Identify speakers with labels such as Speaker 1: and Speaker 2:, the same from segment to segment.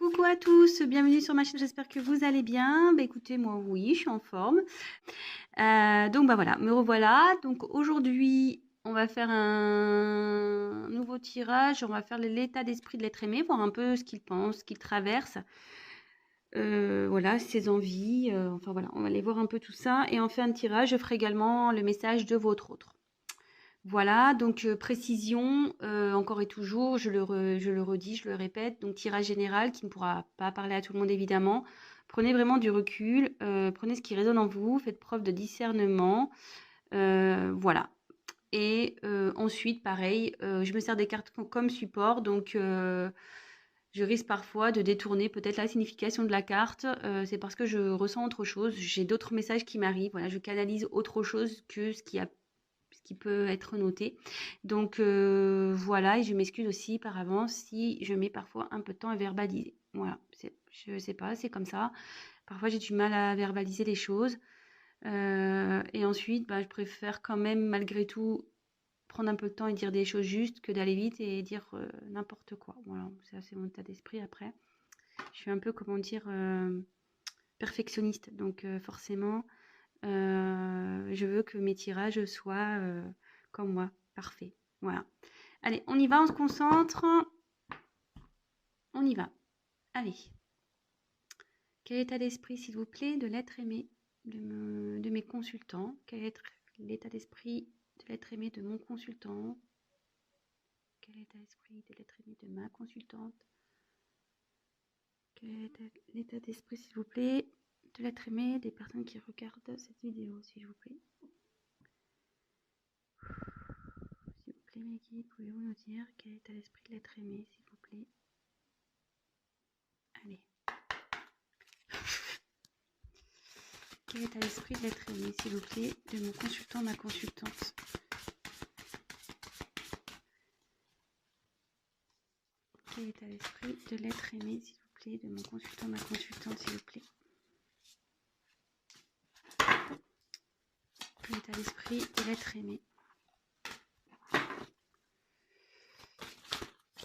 Speaker 1: Coucou à tous, bienvenue sur ma chaîne, j'espère que vous allez bien. Bah écoutez, moi oui, je suis en forme. Donc bah voilà, me revoilà. Donc aujourd'hui, on va faire un nouveau tirage, on va faire l'état d'esprit de l'être aimé, voir un peu ce qu'il pense, ce qu'il traverse. Voilà, ses envies, enfin voilà, on va aller voir un peu tout ça. Et en fait un tirage, je ferai également le message de votre autre. Voilà, donc précision, encore et toujours, je le redis, je le répète, donc tirage général qui ne pourra pas parler à tout le monde évidemment. Prenez vraiment du recul, prenez ce qui résonne en vous, faites preuve de discernement, voilà. Et ensuite, pareil, je me sers des cartes comme support, donc je risque parfois de détourner peut-être la signification de la carte. C'est parce que je ressens autre chose, j'ai d'autres messages qui m'arrivent, voilà, je canalise autre chose que ce qui peut être noté. Donc voilà, et je m'excuse aussi par avance si je mets parfois un peu de temps à verbaliser. Voilà, je sais pas, c'est comme ça. Parfois j'ai du mal à verbaliser les choses. Et ensuite, bah, je préfère quand même malgré tout prendre un peu de temps et dire des choses justes que d'aller vite et dire n'importe quoi. Voilà, ça c'est mon état d'esprit après. Je suis un peu, comment dire, perfectionniste. Donc forcément, je veux que mes tirages soient comme moi, parfaits. Voilà. Allez, on y va, on se concentre. On y va. Allez. Quel état d'esprit, s'il vous plaît, de l'être aimé de mes consultants? Quel est l'état d'esprit de l'être aimé de mon consultant? Quel est l'état d'esprit de l'être aimé de ma consultante? Quel est l'état d'esprit, s'il vous plaît, de l'être aimé des personnes qui regardent cette vidéo, s'il vous plaît? S'il vous plaît, mes guides, pouvez-vous nous dire quel est l'état d'esprit de l'être aimé, s'il vous plaît? Allez. Quel est l'état d'esprit de l'être aimé, s'il vous plaît, de mon consultant, ma consultante? Quel est l'état d'esprit de l'être aimé, s'il vous plaît, de mon consultant, ma consultante, s'il vous plaît? Quel est l'état d'esprit de l'être aimé?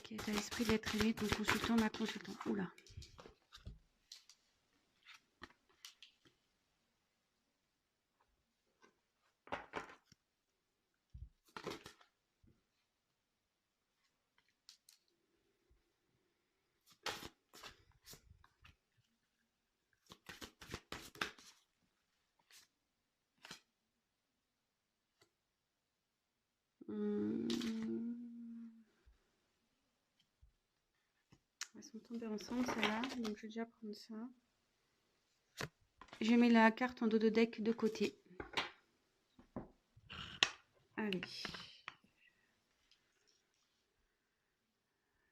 Speaker 1: Quel est l'état d'esprit de l'être aimé de mon consultant, ma consultante? Oula. Elles sont tombées ensemble, celles-là, donc je vais déjà prendre ça. Je mets la carte en dos de deck de côté. Allez.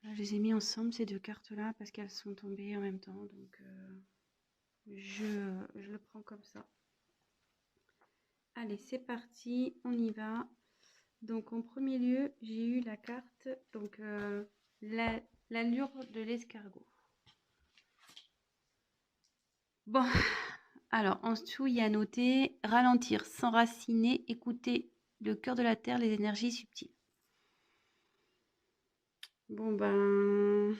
Speaker 1: Là, je les ai mis ensemble, ces deux cartes-là, parce qu'elles sont tombées en même temps, donc je le prends comme ça. Allez, c'est parti, on y va. Donc en premier lieu, j'ai eu la carte, donc l'allure de l'escargot. Bon, alors en dessous, il y a noté ralentir, s'enraciner, écouter le cœur de la terre, les énergies subtiles. Bon ben,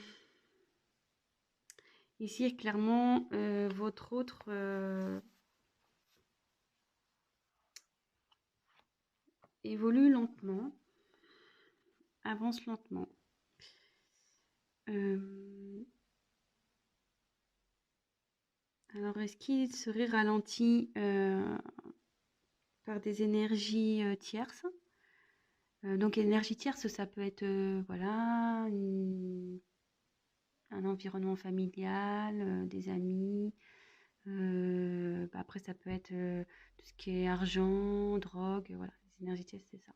Speaker 1: ici clairement votre autre évolue lentement, avance lentement. Alors, est-ce qu'il serait ralenti par des énergies tierces? Donc, énergie tierce, ça peut être voilà, un environnement familial, des amis. Après, ça peut être tout ce qui est argent, drogue, voilà, les énergies tierces, c'est ça.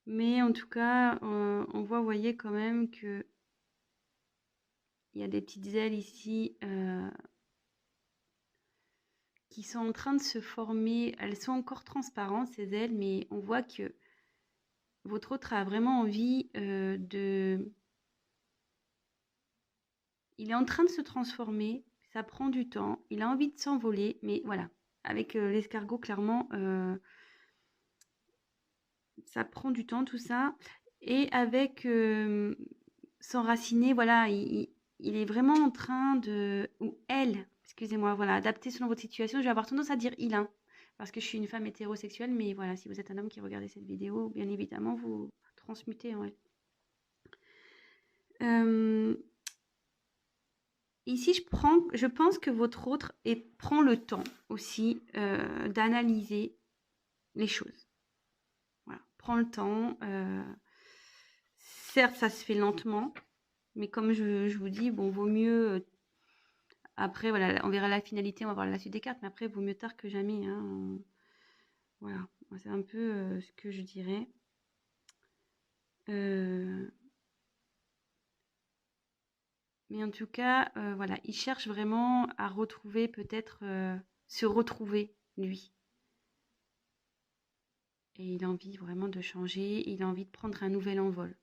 Speaker 1: Mais en tout cas, on voit, vous voyez quand même que il y a des petites ailes ici qui sont en train de se former. Elles sont encore transparentes, ces ailes, mais on voit que votre autre a vraiment envie de... Il est en train de se transformer, ça prend du temps, il a envie de s'envoler, mais voilà, avec l'escargot, clairement, ça prend du temps tout ça. Et avec s'enraciner, voilà, il est vraiment en train de, ou elle, excusez-moi, voilà, adapter selon votre situation. Je vais avoir tendance à dire il, hein, parce que je suis une femme hétérosexuelle, mais voilà, si vous êtes un homme qui regardez cette vidéo, bien évidemment, vous transmutez en elle. Ici, je pense que votre autre prend le temps aussi d'analyser les choses. Voilà, prend le temps. Certes, ça se fait lentement, mais comme je vous dis, bon, vaut mieux. Après, voilà, on verra la finalité, on va voir la suite des cartes, mais après, vaut mieux tard que jamais. Hein. Voilà, c'est un peu ce que je dirais. Mais en tout cas, voilà, il cherche vraiment à retrouver, peut-être se retrouver, lui. Et il a envie vraiment de changer, il a envie de prendre un nouvel envol.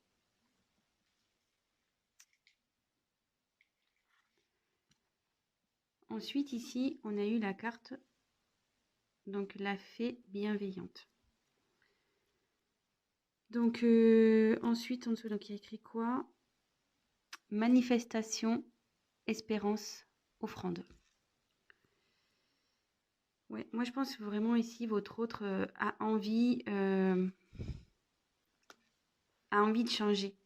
Speaker 1: Ensuite, ici, on a eu la carte, donc la fée bienveillante. Donc, ensuite, en dessous, donc, il y a écrit quoi? Manifestation, espérance, offrande. Ouais, moi, je pense vraiment ici, votre autre a envie de changer,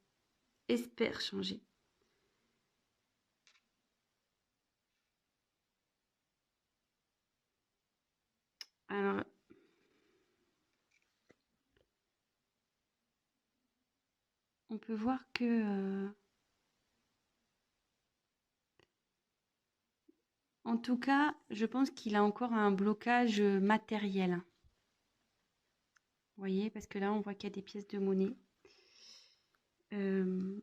Speaker 1: espère changer. Alors, on peut voir que, en tout cas, je pense qu'il a encore un blocage matériel. Vous voyez, parce que là, on voit qu'il y a des pièces de monnaie. Je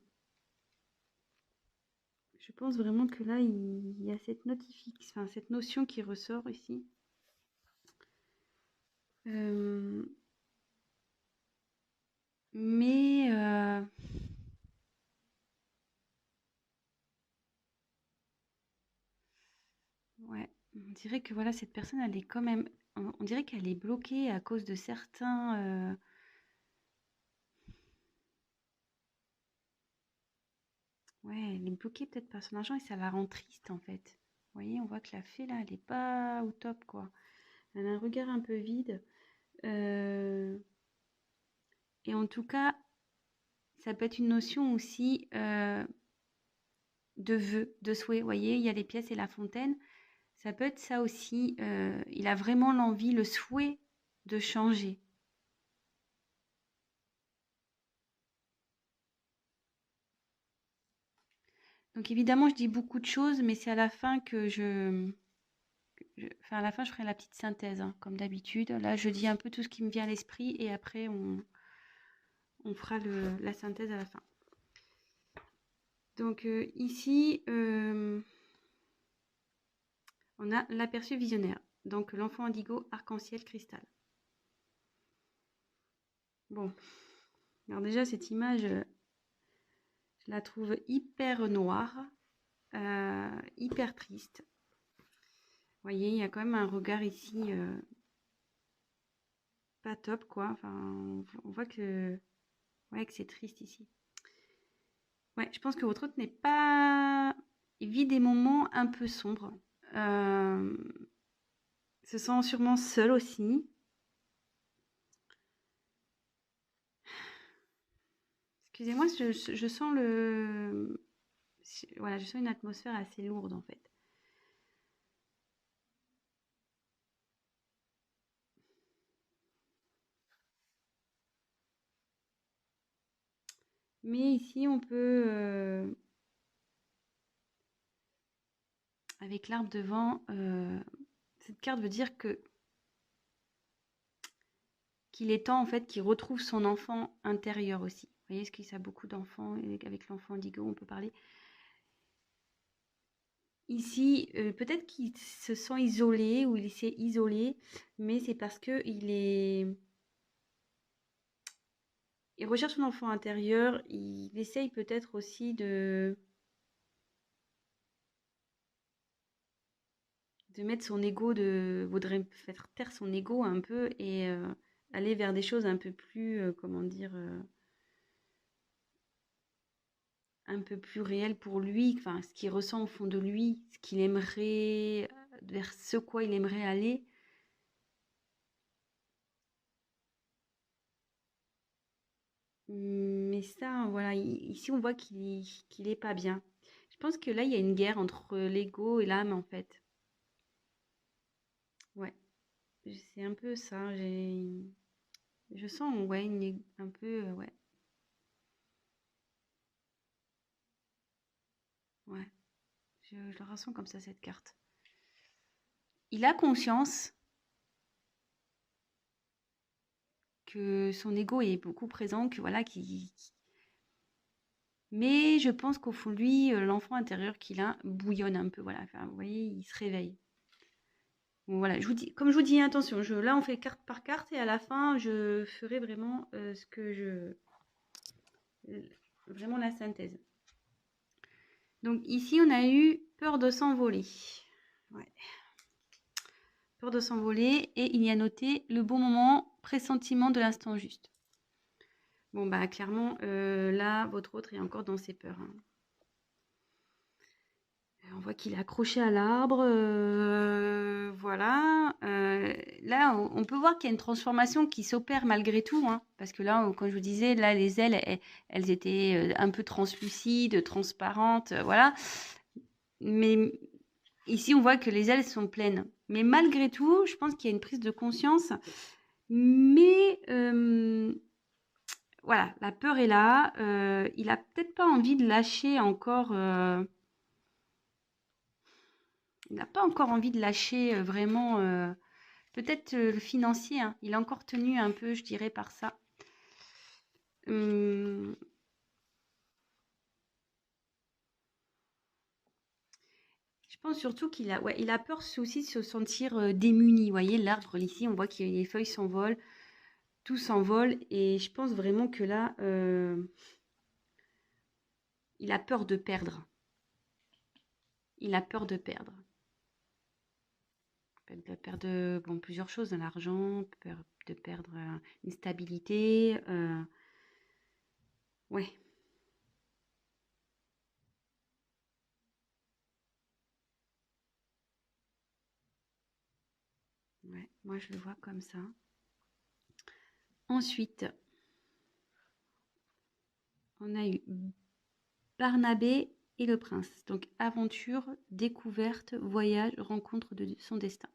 Speaker 1: pense vraiment que là, il y a cette cette notion qui ressort ici. Mais ouais, on dirait que voilà, cette personne, elle est quand même, on dirait qu'elle est bloquée à cause de certains. Ouais, elle est bloquée peut-être par son argent et ça la rend triste en fait. Vous voyez, on voit que la fée là, elle est pas au top quoi. Elle a un regard un peu vide. Et en tout cas, ça peut être une notion aussi de vœu, de souhait. Vous voyez, il y a les pièces et la fontaine. Ça peut être ça aussi. Il a vraiment l'envie, le souhait de changer. Donc évidemment, je dis beaucoup de choses, mais c'est à la fin enfin à la fin, je ferai la petite synthèse, hein, comme d'habitude. Là, je dis un peu tout ce qui me vient à l'esprit et après, on fera la synthèse à la fin. Donc ici, on a l'aperçu visionnaire. Donc l'enfant indigo, arc-en-ciel, cristal. Bon, alors déjà, cette image, je la trouve hyper noire, hyper triste. Vous voyez, il y a quand même un regard ici pas top, quoi. Enfin, on voit que, ouais, que c'est triste ici. Ouais, je pense que votre hôte n'est pas... Il vit des moments un peu sombres. Se sent sûrement seul aussi. Excusez-moi, je sens voilà, je sens une atmosphère assez lourde en fait. Mais ici, on peut, avec l'arbre devant, cette carte veut dire qu'il est temps en fait qu'il retrouve son enfant intérieur aussi. Vous voyez, ce qu'il y a beaucoup d'enfants, et avec l'enfant indigo, on peut parler. Ici, peut-être qu'il se sent isolé ou il s'est isolé, mais c'est parce que il recherche son enfant intérieur. Il essaye peut-être aussi de mettre son ego, voudrait faire taire son ego un peu et aller vers des choses un peu plus, comment dire, un peu plus réelles pour lui, enfin, ce qu'il ressent au fond de lui, ce qu'il aimerait, vers ce quoi il aimerait aller. Mais ça, voilà, ici on voit qu'il est pas bien. Je pense que là, il y a une guerre entre l'ego et l'âme, en fait. Ouais, c'est un peu ça. Je sens, ouais, un peu, ouais, ouais. Je la ressens comme ça, cette carte. Il a conscience que son ego est beaucoup présent, que voilà, mais je pense qu'au fond de lui, l'enfant intérieur qu'il a bouillonne un peu, voilà. Enfin, vous voyez, il se réveille. Bon, voilà, je vous dis, comme je vous dis, attention, là on fait carte par carte et à la fin je ferai vraiment vraiment la synthèse. Donc ici on a eu peur de s'envoler. Ouais. Peur de s'envoler et il y a noté le bon moment, pressentiment de l'instant juste. Bon bah clairement là votre autre est encore dans ses peurs. Hein. On voit qu'il est accroché à l'arbre, voilà. Là, on peut voir qu'il y a une transformation qui s'opère malgré tout, hein, parce que là, comme je vous disais, là, les ailes, elles étaient un peu translucides, transparentes, voilà. Mais ici, on voit que les ailes sont pleines. Mais malgré tout, je pense qu'il y a une prise de conscience. Mais voilà, la peur est là. Il a peut-être pas envie de lâcher encore. Il n'a pas encore envie de lâcher vraiment, peut-être le financier, hein. Il est encore tenu un peu, je dirais, par ça. Je pense surtout qu'il a, ouais, il a peur aussi de se sentir démuni. Vous voyez, l'arbre ici, on voit que les feuilles s'envolent, tout s'envole. Et je pense vraiment que là, il a peur de perdre. Il a peur de perdre. De perdre bon, plusieurs choses, de l'argent, de perdre une stabilité. Ouais. Ouais, moi je le vois comme ça. Ensuite, on a eu Barnabé et le prince. Donc aventure, découverte, voyage, rencontre de son destin.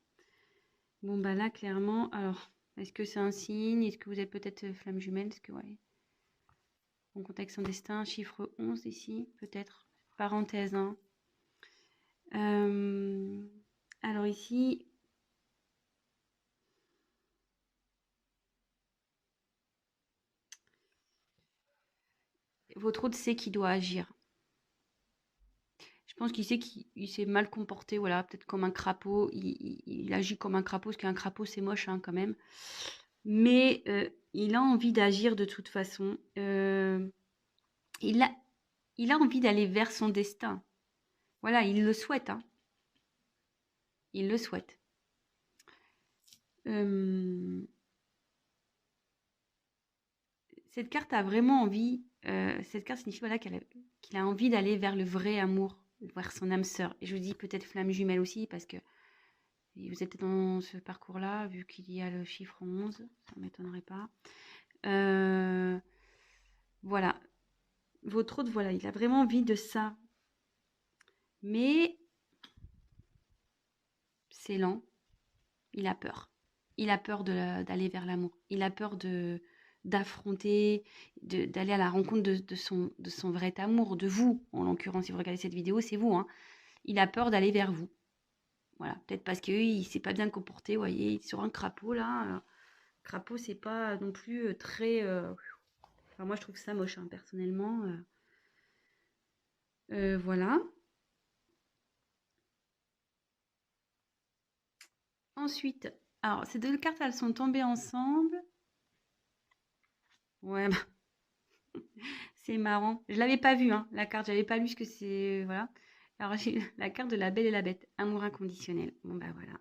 Speaker 1: Bon bah là clairement, alors est-ce que c'est un signe? Est-ce que vous êtes peut-être flamme jumelle? Est-ce que ouais. En contexte son destin, chiffre 11 ici, peut-être. Parenthèse. Hein. Alors ici, votre hôte sait qu'il doit agir. Je pense qu'il sait qu'il s'est mal comporté, voilà, peut-être comme un crapaud. Il agit comme un crapaud, parce qu'un crapaud c'est moche hein, quand même. Mais il a envie d'agir de toute façon. Il a envie d'aller vers son destin. Voilà, il le souhaite. Hein. Il le souhaite. Cette carte a vraiment envie. Cette carte signifie voilà, qu'il a envie d'aller vers le vrai amour, vers son âme sœur. Et je vous dis peut-être flamme jumelle aussi, parce que vous êtes dans ce parcours-là, vu qu'il y a le chiffre 11, ça ne m'étonnerait pas. Voilà. Votre autre, voilà, il a vraiment envie de ça. Mais c'est lent. Il a peur. Il a peur d'aller vers l'amour. Il a peur d'affronter, d'aller à la rencontre de son vrai amour, de vous. En l'occurrence, si vous regardez cette vidéo, c'est vous. Hein. Il a peur d'aller vers vous. Voilà, peut-être parce qu'il ne s'est pas bien comporté, vous voyez, il est sur un crapaud là. Crapaud, c'est pas non plus très. Enfin, moi, je trouve ça moche, hein, personnellement. Voilà. Ensuite, alors ces deux cartes, elles sont tombées ensemble. Ouais, bah, c'est marrant. Je l'avais pas vu, hein, la carte. J'avais pas lu ce que c'est. Voilà. Alors, j'ai la carte de la Belle et la Bête. Amour inconditionnel. Bon, bah voilà.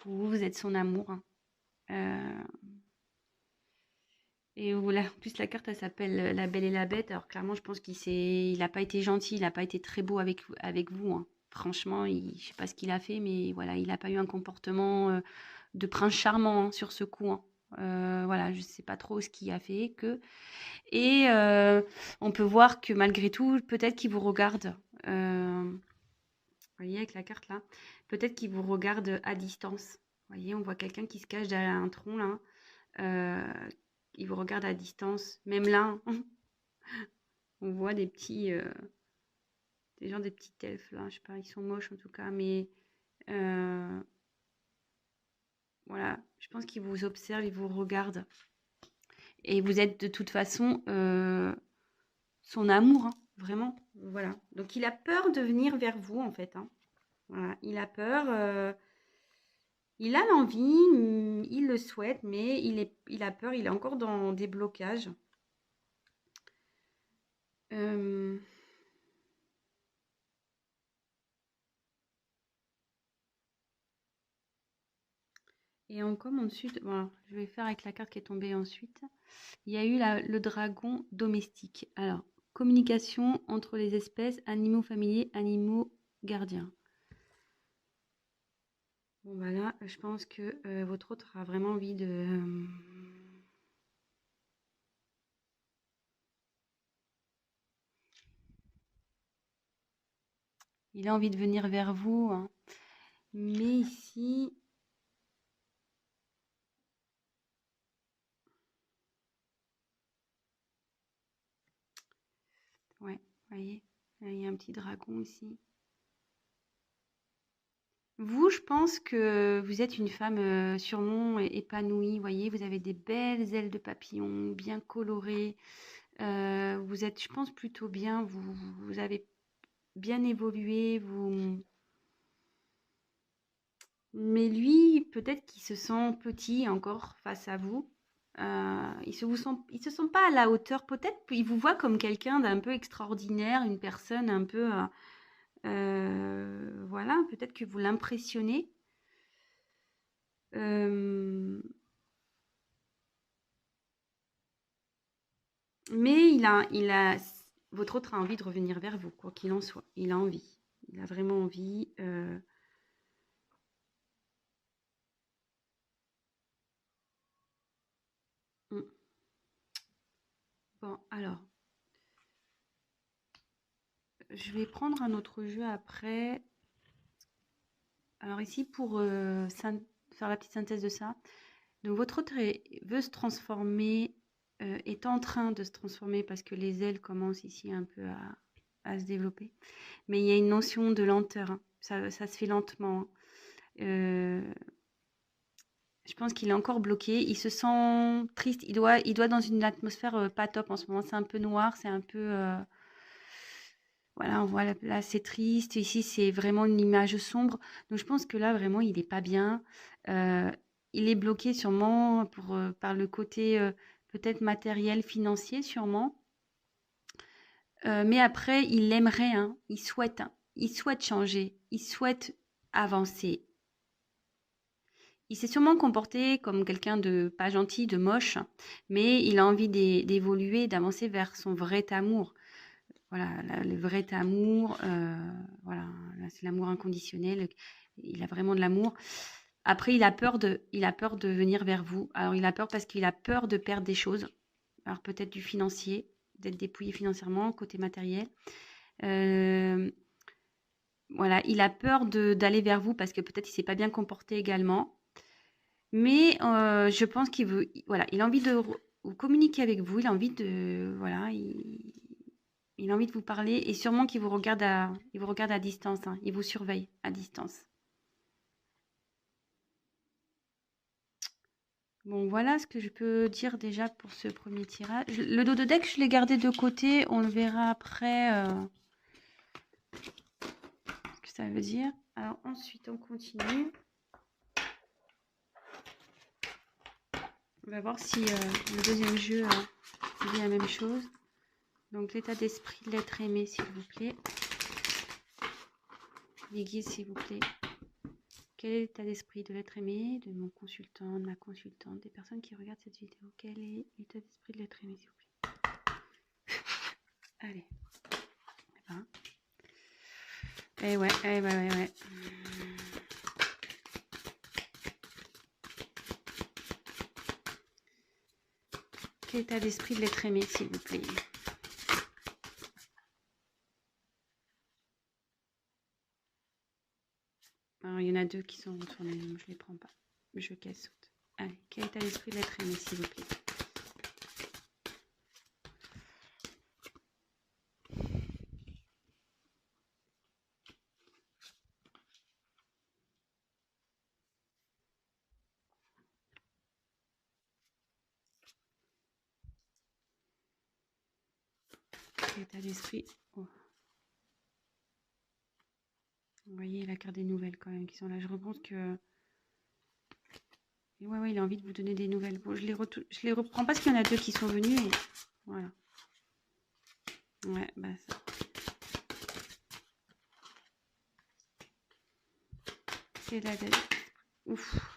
Speaker 1: Vous êtes son amour. Hein. Euh, et voilà, en plus la carte elle s'appelle La Belle et la Bête. Alors clairement, je pense il n'a pas été gentil, il n'a pas été très beau avec vous, hein. Franchement, je sais pas ce qu'il a fait, mais voilà, il n'a pas eu un comportement de prince charmant, hein, sur ce coup, hein. Voilà, je sais pas trop ce qui a fait que. Et on peut voir que malgré tout, peut-être qu'il vous regarde. Vous voyez avec la carte là, peut-être qu'il vous regarde à distance. Vous voyez, on voit quelqu'un qui se cache derrière un tronc là. Euh, il vous regarde à distance. Même là, on voit des gens, des petits elfes là. Je sais pas, ils sont moches en tout cas, mais euh, voilà, je pense qu'il vous observe, il vous regarde. Et vous êtes de toute façon son amour, hein, vraiment. Voilà. Donc il a peur de venir vers vous en fait, hein. Voilà, il a peur. Il a l'envie, il le souhaite, mais il a peur, il est encore dans des blocages. Euh, et comme ensuite, voilà, je vais faire avec la carte qui est tombée ensuite. Il y a eu le dragon domestique. Alors, communication entre les espèces, animaux familiers, animaux gardiens. Bon, voilà, je pense que votre autre a vraiment envie de... il a envie de venir vers vous, hein. Mais ici... ouais, vous voyez, il y a un petit dragon ici. Vous, je pense que vous êtes une femme sûrement épanouie, vous voyez, vous avez des belles ailes de papillon, bien colorées. Vous êtes, je pense, plutôt bien, vous avez bien évolué, mais lui, peut-être qu'il se sent petit encore face à vous. Il se sent pas à la hauteur. Peut-être il vous voit comme quelqu'un d'un peu extraordinaire, une personne un peu, voilà, peut-être que vous l'impressionnez. Euh, mais votre autre a envie de revenir vers vous, quoi qu'il en soit. Il a envie. Il a vraiment envie. Mm. Bon, alors, je vais prendre un autre jeu après. Alors ici, pour faire la petite synthèse de ça, donc votre autre veut se transformer, est en train de se transformer parce que les ailes commencent ici un peu à se développer. Mais il y a une notion de lenteur, hein. Ça se fait lentement, hein. Je pense qu'il est encore bloqué. Il se sent triste. Il doit dans une atmosphère pas top en ce moment. C'est un peu noir, c'est un peu... voilà, on voit là, c'est triste. Ici, c'est vraiment une image sombre. Donc, je pense que là, vraiment, il n'est pas bien. Euh, il est bloqué sûrement par le côté peut-être matériel, financier, sûrement. Mais après, il aimerait, hein, il souhaite changer, il souhaite avancer. Il s'est sûrement comporté comme quelqu'un de pas gentil, de moche, mais il a envie d'évoluer, d'avancer vers son vrai amour. Voilà, le vrai amour, voilà, c'est l'amour inconditionnel. Il a vraiment de l'amour. Après, il a peur de venir vers vous. Alors, il a peur parce qu'il a peur de perdre des choses. Alors, peut-être du financier, d'être dépouillé financièrement, côté matériel. Euh, voilà, il a peur d'aller vers vous parce que peut-être il s'est pas bien comporté également. Mais je pense qu'il veut, voilà, il a envie de communiquer avec vous. Il a envie de, voilà, il a envie de vous parler et sûrement qu'il il vous regarde à distance, hein. Il vous surveille à distance. Bon, voilà ce que je peux dire déjà pour ce premier tirage. Le dos de deck, je l'ai gardé de côté. On le verra après ce que ça veut dire. Alors ensuite, on continue. On va voir si le deuxième jeu dit la même chose. Donc l'état d'esprit de l'être aimé, s'il vous plaît. Les guides, s'il vous plaît. Quel est l'état d'esprit de l'être aimé, de mon consultant, de ma consultante, des personnes qui regardent cette vidéo? Quel est l'état d'esprit de l'être aimé, s'il vous plaît? Allez. Eh ouais, ouais. Quel état d'esprit de l'être aimé, s'il vous plaît? Alors, il y en a deux qui sont retournés, donc je les prends pas. Je casse saute. Allez, quel état d'esprit de l'être aimé, s'il vous plaît? Quel état d'esprit? Oh. Vous voyez la carte des nouvelles quand même qui sont là. Je repense que... Et ouais, il a envie de vous donner des nouvelles. Bon, je les reprends parce qu'il y en a deux qui sont venus et voilà. Ouais, bah ça. C'est la date. Ouf.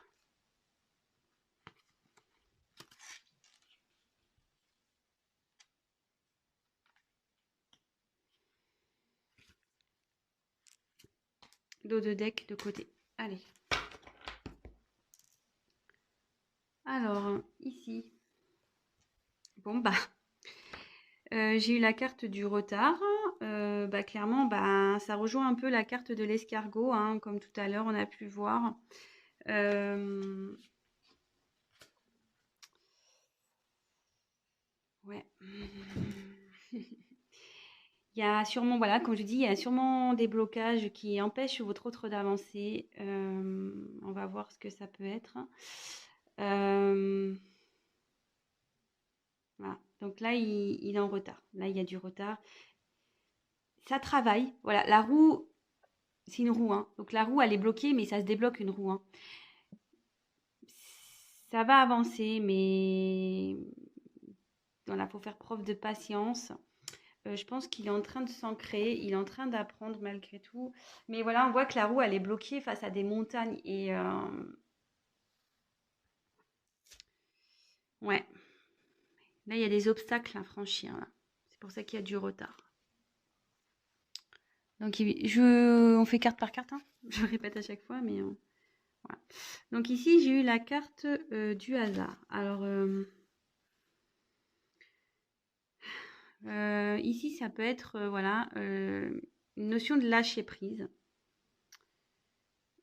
Speaker 1: Dos de deck de côté. Allez. Alors, ici. Bon, bah. J'ai eu la carte du retard. Bah, clairement, bah, ça rejoint un peu la carte de l'escargot, hein, comme tout à l'heure, on a pu voir. Ouais. Il y a sûrement, voilà, comme je dis, il y a sûrement des blocages qui empêchent votre autre d'avancer. On va voir ce que ça peut être. Voilà. Donc là, il est en retard. Là, il y a du retard. Ça travaille. Voilà, la roue, c'est une roue. Hein. Donc la roue, elle est bloquée, mais ça se débloque une roue. Hein. Ça va avancer, mais voilà, faut faire preuve de patience. Je pense qu'il est en train de s'ancrer, il est en train d'apprendre malgré tout. Mais voilà, on voit que la roue, elle est bloquée face à des montagnes. Et ouais, là, il y a des obstacles à franchir. C'est pour ça qu'il y a du retard. Donc, on fait carte par carte. Hein. Je répète à chaque fois, mais voilà. Donc ici, j'ai eu la carte du hasard. Alors, ici, ça peut être, voilà, une notion de lâcher prise.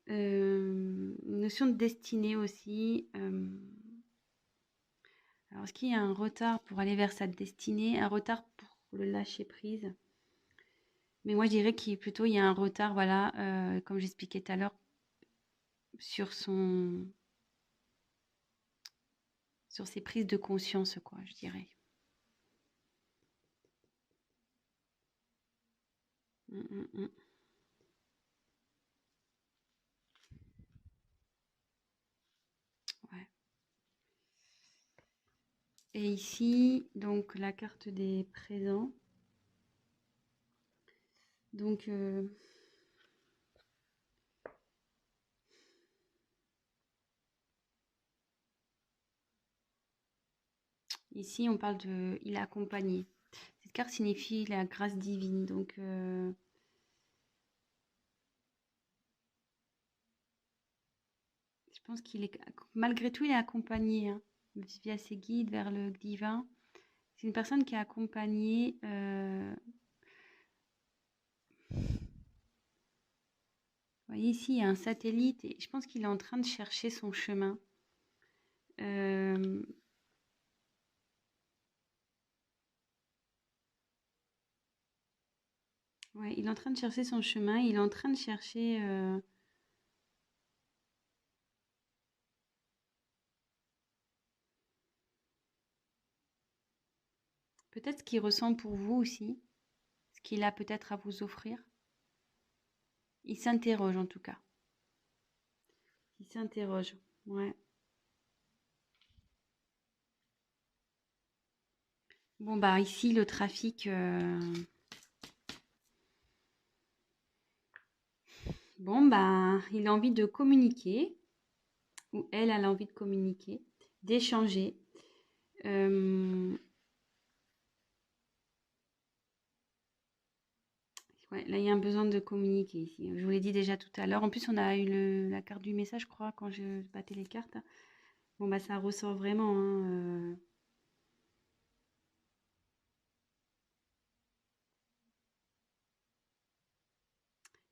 Speaker 1: Une notion de destinée aussi. Alors, est-ce qu'il y a un retard pour aller vers sa destinée, un retard pour le lâcher prise? Mais moi, je dirais qu'il plutôt il y a un retard, voilà, comme j'expliquais tout à l'heure, sur ses prises de conscience, quoi, je dirais. Ouais. Et ici, donc la carte des présents. Donc, ici, on parle de il est accompagné. Cette carte signifie la grâce divine. Donc, je pense qu'il est, malgré tout, il est accompagné hein, via ses guides vers le divin. C'est une personne qui est accompagnée. Vous voyez ici, il y a un satellite et je pense qu'il est en train de chercher son chemin. Ouais, il est en train de chercher son chemin. Il est en train de chercher. Peut-être ce qu'il ressent pour vous aussi. Ce qu'il a peut-être à vous offrir. Il s'interroge en tout cas. Il s'interroge. Ouais. Bon, bah ici, le trafic. Bon, bah, il a envie de communiquer, ou elle a envie de communiquer, d'échanger. Euh, ouais, là, il y a un besoin de communiquer ici. Je vous l'ai dit déjà tout à l'heure. En plus, on a eu la carte du message, je crois, quand je battais les cartes. Bon, bah, ça ressort vraiment, hein.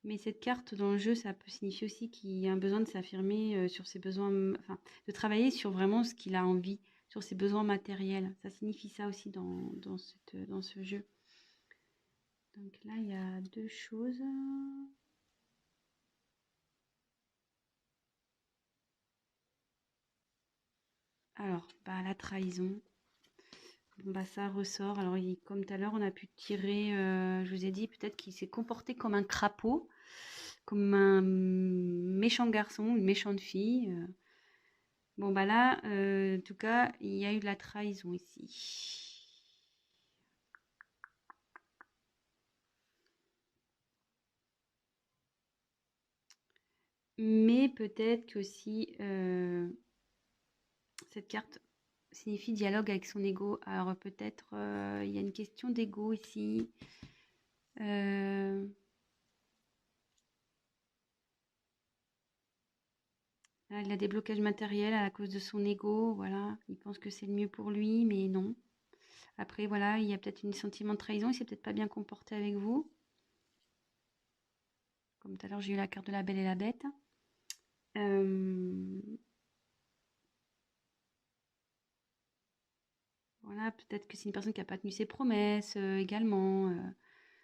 Speaker 1: Mais cette carte dans le jeu, ça peut signifier aussi qu'il y a un besoin de s'affirmer sur ses besoins, enfin, de travailler sur vraiment ce qu'il a envie, sur ses besoins matériels. Ça signifie ça aussi dans ce jeu. Donc là, il y a deux choses. Alors, bah, la trahison. Bon, bah, ça ressort. Alors, comme tout à l'heure, on a pu tirer, je vous ai dit, peut-être qu'il s'est comporté comme un crapaud, comme un méchant garçon, une méchante fille. Bon, bah là, en tout cas, il y a eu de la trahison ici. Mais peut-être que si cette carte signifie dialogue avec son ego, alors peut-être il y a une question d'ego ici. Euh, Là, il a des blocages matériels à cause de son ego, voilà. Il pense que c'est le mieux pour lui, mais non. Après, voilà, il y a peut-être un sentiment de trahison, il s'est peut-être pas bien comporté avec vous. Comme tout à l'heure, j'ai eu la carte de la Belle et la Bête. Euh, voilà, peut-être que c'est une personne qui n'a pas tenu ses promesses également,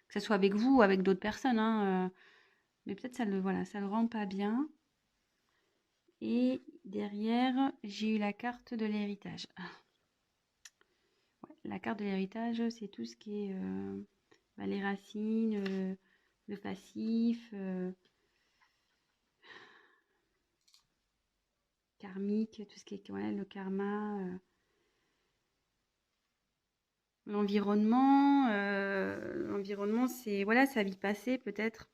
Speaker 1: que ce soit avec vous ou avec d'autres personnes, hein, mais peut-être ça le, voilà, ça le rend pas bien. Et derrière, j'ai eu la carte de l'héritage. Ouais, la carte de l'héritage, c'est tout ce qui est bah, les racines, le passif, karmique, tout ce qui est ouais, le karma, l'environnement. L'environnement, c'est voilà, sa vie passée peut-être.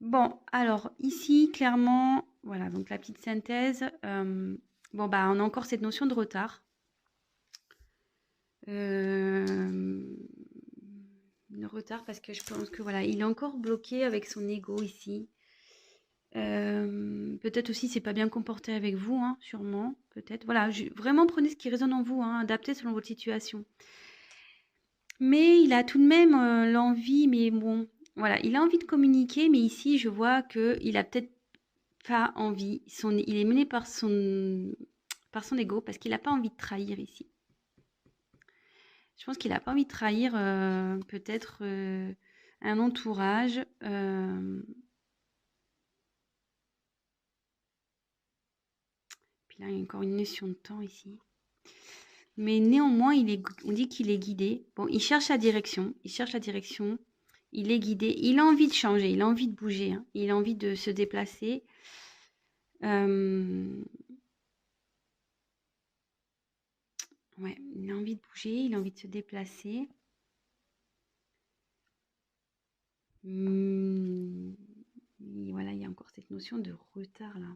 Speaker 1: Bon, alors ici, clairement, voilà, donc la petite synthèse. Bon, bah, on a encore cette notion de retard. Euh, le retard parce que je pense que voilà, il est encore bloqué avec son ego ici. Peut-être aussi c'est pas bien comporté avec vous, hein, sûrement, peut-être. Voilà, vraiment prenez ce qui résonne en vous, hein, adaptez selon votre situation. Mais il a tout de même l'envie, mais bon, voilà, il a envie de communiquer, mais ici je vois que il a peut-être pas envie. Il est mené par son ego parce qu'il n'a pas envie de trahir ici. Je pense qu'il n'a pas envie de trahir peut-être un entourage. Puis là, il y a encore une notion de temps ici. Mais néanmoins, on dit qu'il est guidé. Bon, il cherche la direction. Il cherche la direction. Il est guidé. Il a envie de changer. Il a envie de bouger, hein. Il a envie de se déplacer. Euh, ouais, il a envie de bouger. Il a envie de se déplacer. Hmm, voilà, il y a encore cette notion de retard là.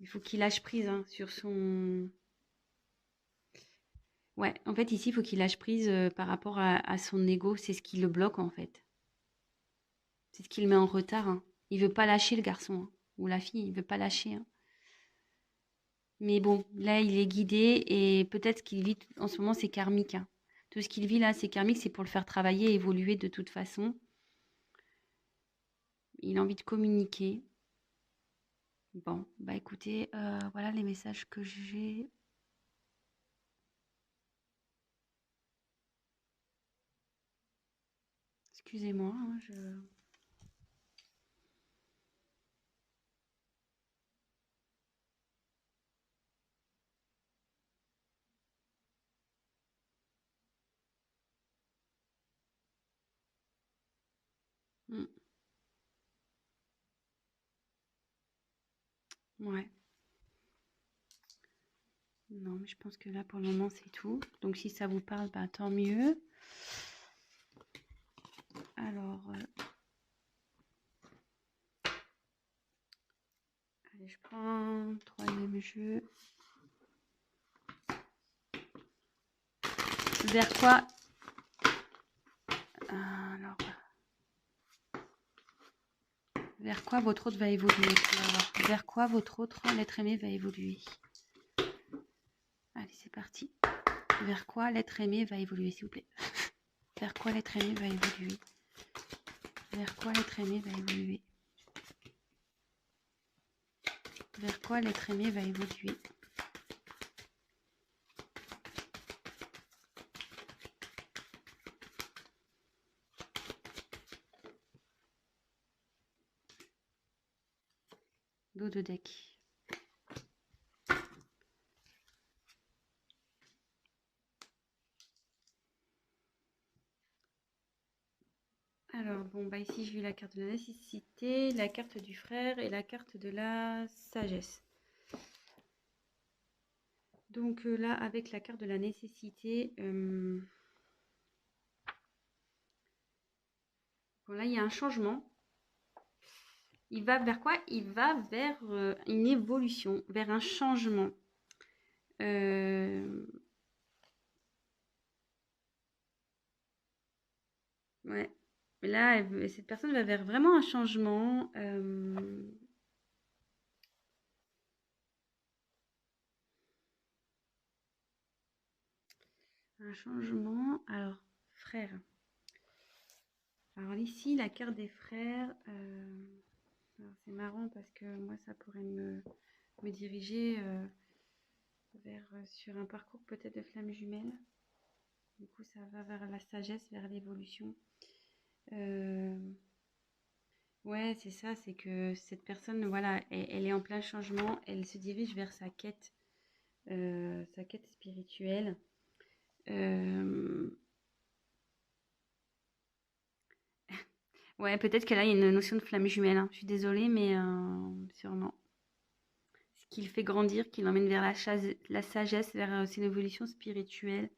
Speaker 1: Il faut qu'il lâche prise hein, sur son. Ouais, en fait, ici, il faut qu'il lâche prise par rapport à son ego. C'est ce qui le bloque, en fait. C'est ce qui le met en retard, hein. Il veut pas lâcher le garçon, hein, ou la fille, il veut pas lâcher, hein. Mais bon, là, il est guidé et peut-être ce qu'il vit en ce moment, c'est karmique, hein. Tout ce qu'il vit là, c'est karmique, c'est pour le faire travailler, évoluer de toute façon. Il a envie de communiquer. Bon, bah écoutez, voilà les messages que j'ai. Excusez-moi, hein, je. Hmm, ouais. Non, mais je pense que là, pour le moment, c'est tout. Donc, si ça vous parle, bah, tant mieux. Alors, allez, je prends un troisième jeu. Vers quoi? Alors, vers quoi votre autre va évoluer? Vers quoi votre autre l'être aimé va évoluer? Allez, c'est parti. Vers quoi l'être aimé va évoluer, s'il vous plaît? Vers quoi l'être aimé va évoluer? Vers quoi l'être aimé va évoluer? Vers quoi l'être aimé va évoluer? Dos de deck. Alors, bon, bah ici, j'ai eu la carte de la nécessité, la carte du frère et la carte de la sagesse. Donc là, avec la carte de la nécessité, bon, là, il y a un changement. Il va vers quoi? Il va vers une évolution, vers un changement. Ouais. Là, cette personne va vers vraiment un changement. Un changement. Alors, frère. Alors ici, la carte des frères. C'est marrant parce que moi, ça pourrait me diriger vers sur un parcours peut-être de flamme jumelle. Du coup, ça va vers la sagesse, vers l'évolution. Ouais, c'est ça, c'est que cette personne, voilà, elle est en plein changement, elle se dirige vers sa quête spirituelle. Ouais, peut-être que là, il y a une notion de flamme jumelle, hein. Je suis désolée, mais sûrement. Ce qui le fait grandir, qui l'emmène vers la sagesse, vers aussi l'évolution spirituelle.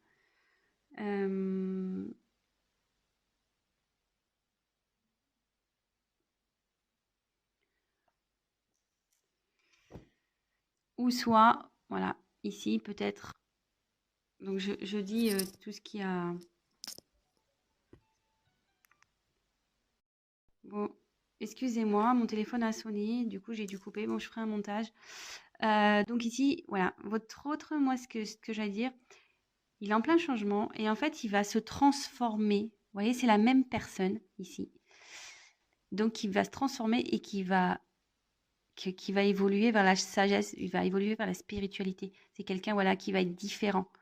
Speaker 1: Ou soit, voilà, ici, peut-être. Donc, je dis tout ce qui a... Bon, excusez-moi, mon téléphone a sonné, du coup j'ai dû couper. Bon, je ferai un montage. Donc ici, voilà, votre autre, moi, ce que j'allais dire, il est en plein changement et en fait, il va se transformer. Vous voyez, c'est la même personne ici. Donc, il va se transformer et qui va évoluer vers la sagesse, il va évoluer vers la spiritualité. C'est quelqu'un, voilà, qui va être différent.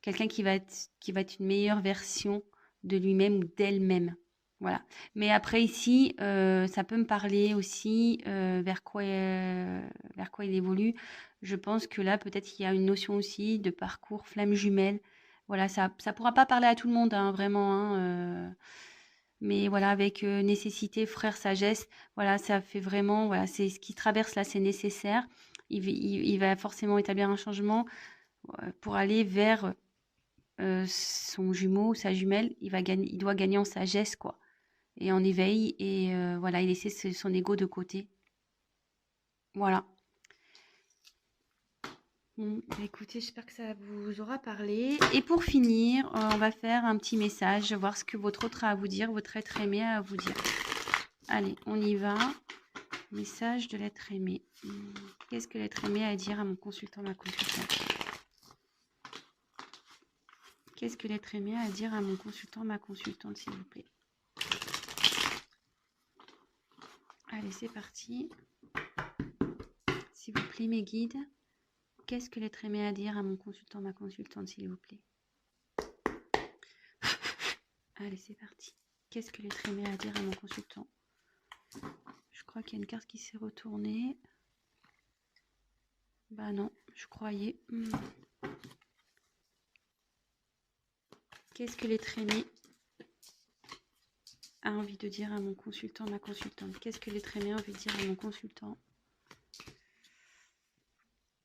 Speaker 1: Quelqu'un qui va être une meilleure version de lui-même ou d'elle-même. Voilà. Mais après ici, ça peut me parler aussi vers quoi il évolue. Je pense que là, peut-être il y a une notion aussi de parcours flamme jumelle. Voilà, ça pourra pas parler à tout le monde, hein, vraiment, hein, mais voilà, avec nécessité, frère, sagesse, voilà, ça fait vraiment, voilà, c'est ce qui traverse là, c'est nécessaire. Il va forcément établir un changement pour aller vers son jumeau ou sa jumelle. Il doit gagner en sagesse, quoi, et en éveil, et voilà, il laisser son ego de côté. Voilà. Bon, bah écoutez, j'espère que ça vous aura parlé. Et pour finir, on va faire un petit message, voir ce que votre autre a à vous dire, votre être aimé a à vous dire. Allez, on y va. Message de l'être aimé. Qu'est-ce que l'être aimé a à dire à mon consultant, ma consultante? Qu'est-ce que l'être aimé a à dire à mon consultant, ma consultante, s'il vous plaît? Allez, c'est parti. S'il vous plaît, mes guides. Qu'est-ce que l'être aimé a à dire à mon consultant, ma consultante, s'il vous plaît? Allez, c'est parti. Qu'est-ce que l'être aimé a à dire à mon consultant? Je crois qu'il y a une carte qui s'est retournée. Bah non, je croyais. Qu'est-ce que l'être aimé a envie de dire à mon consultant, ma consultante? Qu'est-ce que l'être aimé a envie de dire à mon consultant?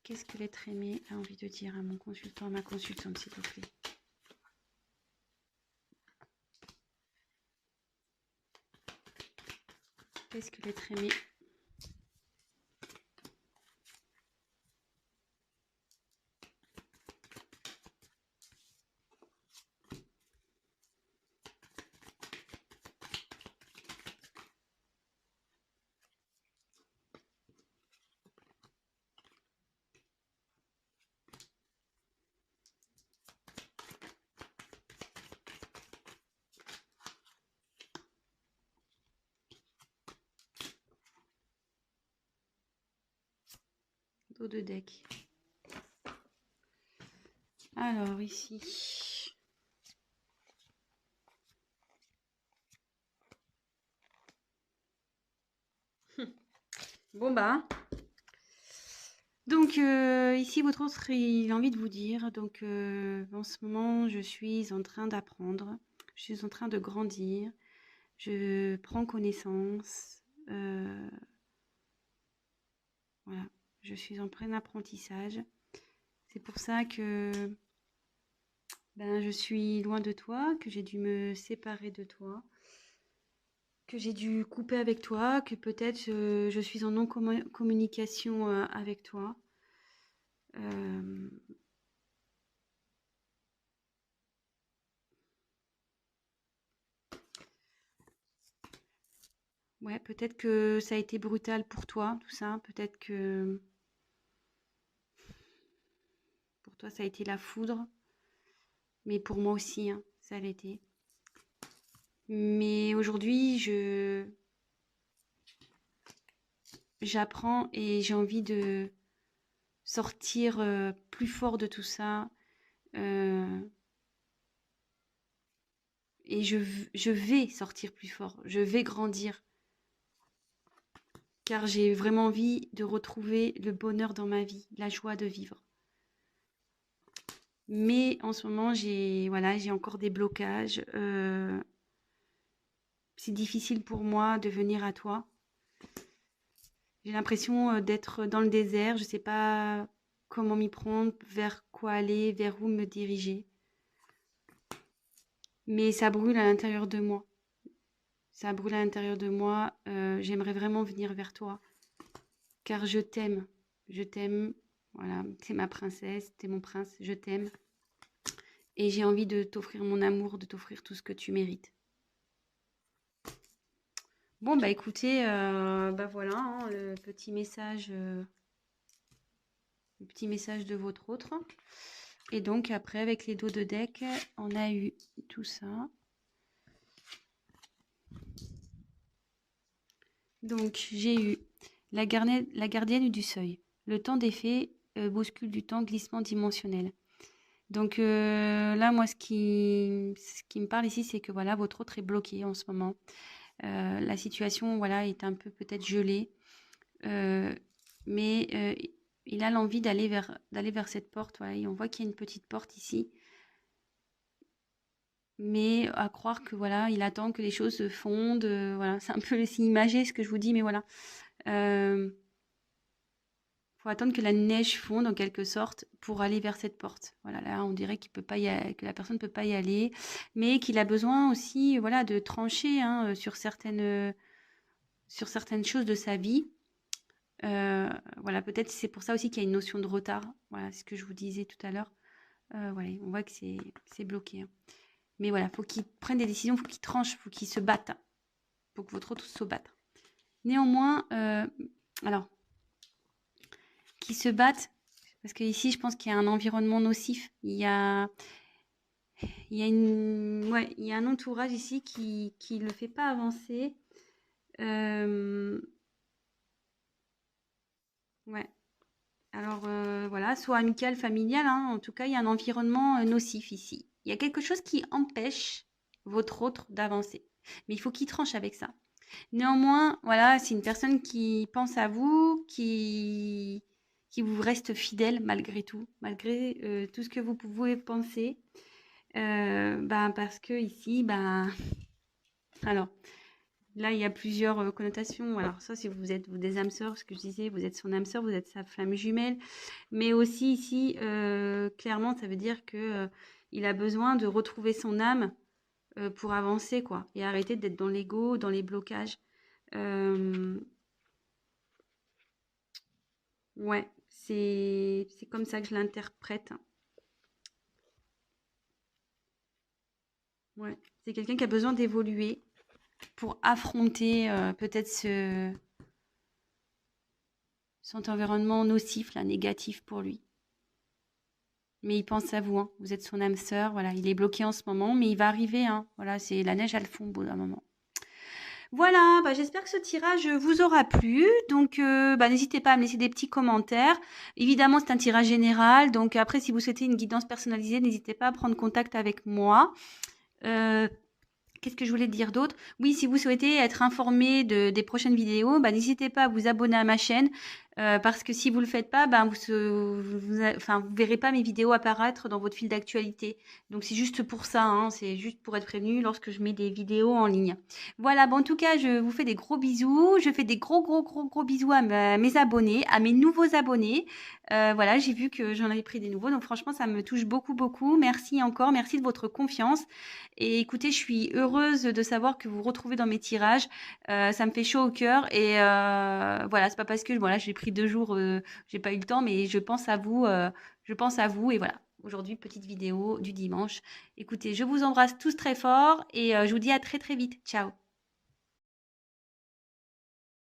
Speaker 1: Qu'est-ce que l'être aimé a envie de dire à mon consultant, à ma consultante, s'il vous plaît? Qu'est-ce que l'être aimé? Dos de deck. Alors, ici. Bon, bah. Donc, ici, votre autre, il a envie de vous dire. Donc, en ce moment, je suis en train d'apprendre. Je suis en train de grandir. Je prends connaissance. Voilà. Je suis en plein apprentissage. C'est pour ça que ben, je suis loin de toi, que j'ai dû me séparer de toi, que j'ai dû couper avec toi, que peut-être je suis en non-communication avec toi. Ouais, peut-être que ça a été brutal pour toi, tout ça. Peut-être que pour toi, ça a été la foudre. Mais pour moi aussi, hein, ça l'a été. Mais aujourd'hui, j'apprends et j'ai envie de sortir plus fort de tout ça. Et je vais sortir plus fort. Je vais grandir. Car j'ai vraiment envie de retrouver le bonheur dans ma vie, la joie de vivre. Mais en ce moment, j'ai encore des blocages. C'est difficile pour moi de venir à toi. J'ai l'impression d'être dans le désert. Je ne sais pas comment m'y prendre, vers quoi aller, vers où me diriger. Mais ça brûle à l'intérieur de moi. Ça brûle à l'intérieur de moi. J'aimerais vraiment venir vers toi. Car je t'aime. Je t'aime. Voilà, t'es ma princesse, t'es mon prince, je t'aime. Et j'ai envie de t'offrir mon amour, de t'offrir tout ce que tu mérites. Bon, bah écoutez, bah voilà, hein, le petit message de votre autre. Et donc après, avec les dos de deck, on a eu tout ça. Donc j'ai eu la gardienne du seuil. Le temps des fées bouscule du temps, glissement dimensionnel. Donc là, moi, ce qui me parle ici, c'est que voilà, votre autre est bloqué en ce moment. La situation, voilà, est un peu peut-être gelée, mais il a l'envie d'aller vers cette porte. Voilà, et on voit qu'il y a une petite porte ici, mais à croire que voilà, il attend que les choses se fondent. Voilà, c'est un peu imagé ce que je vous dis, mais voilà. Faut attendre que la neige fonde en quelque sorte pour aller vers cette porte. Voilà, là on dirait qu'il peut pas que la personne ne peut pas y aller, mais qu'il a besoin aussi, voilà, de trancher hein, sur certaines choses de sa vie. Voilà, peut-être c'est pour ça aussi qu'il y a une notion de retard. Voilà, c'est ce que je vous disais tout à l'heure. Voilà, on voit que c'est bloqué. Hein. Mais voilà, faut qu'il prenne des décisions, faut qu'il tranche, faut qu'il se batte. Faut que votre autre se batte. Néanmoins, alors qui se battent, parce que ici, je pense qu'il y a un environnement nocif. Il y a un entourage ici qui ne le fait pas avancer. Ouais. Alors, voilà, soit amical, familial, hein, en tout cas, il y a un environnement nocif ici. Il y a quelque chose qui empêche votre autre d'avancer. Mais il faut qu'il tranche avec ça. Néanmoins, voilà, c'est une personne qui pense à vous, qui vous reste fidèle malgré tout, malgré tout ce que vous pouvez penser. Ben, parce que ici, ben, alors, Là, il y a plusieurs connotations. Alors ça, si vous êtes des âmes sœurs, ce que je disais, vous êtes son âme sœur, vous êtes sa flamme jumelle. Mais aussi ici, clairement, ça veut dire que il a besoin de retrouver son âme pour avancer, quoi, et arrêter d'être dans l'ego, dans les blocages. Euh, ouais, c'est comme ça que je l'interprète. Ouais, c'est quelqu'un qui a besoin d'évoluer pour affronter peut-être cet environnement nocif, là, négatif pour lui. Mais il pense à vous, hein. Vous êtes son âme sœur, voilà. Il est bloqué en ce moment, mais il va arriver, hein. Voilà, c'est la neige à le fond au bout d'un moment. Voilà, bah, j'espère que ce tirage vous aura plu. Donc, bah, n'hésitez pas à me laisser des petits commentaires. Évidemment, c'est un tirage général. Donc, après, si vous souhaitez une guidance personnalisée, n'hésitez pas à prendre contact avec moi. Euh, Qu'est-ce que je voulais dire d'autre? Oui, si vous souhaitez être informé des prochaines vidéos, bah, n'hésitez pas à vous abonner à ma chaîne. Parce que si vous ne le faites pas, ben enfin, vous verrez pas mes vidéos apparaître dans votre fil d'actualité. Donc c'est juste pour ça, hein, c'est juste pour être prévenu lorsque je mets des vidéos en ligne. Voilà, bon, en tout cas, je vous fais des gros bisous. Je fais des gros bisous à mes abonnés, à mes nouveaux abonnés. Voilà, j'ai vu que j'en avais pris des nouveaux. Donc franchement, ça me touche beaucoup. Merci encore, merci de votre confiance. Et écoutez, je suis heureuse de savoir que vous vous retrouvez dans mes tirages. Ça me fait chaud au cœur. Et voilà, c'est pas parce que voilà, j'ai pris 2 jours, j'ai pas eu le temps, mais je pense à vous. Je pense à vous. Et voilà, aujourd'hui, petite vidéo du dimanche. Écoutez, je vous embrasse tous très fort et je vous dis à très vite. Ciao.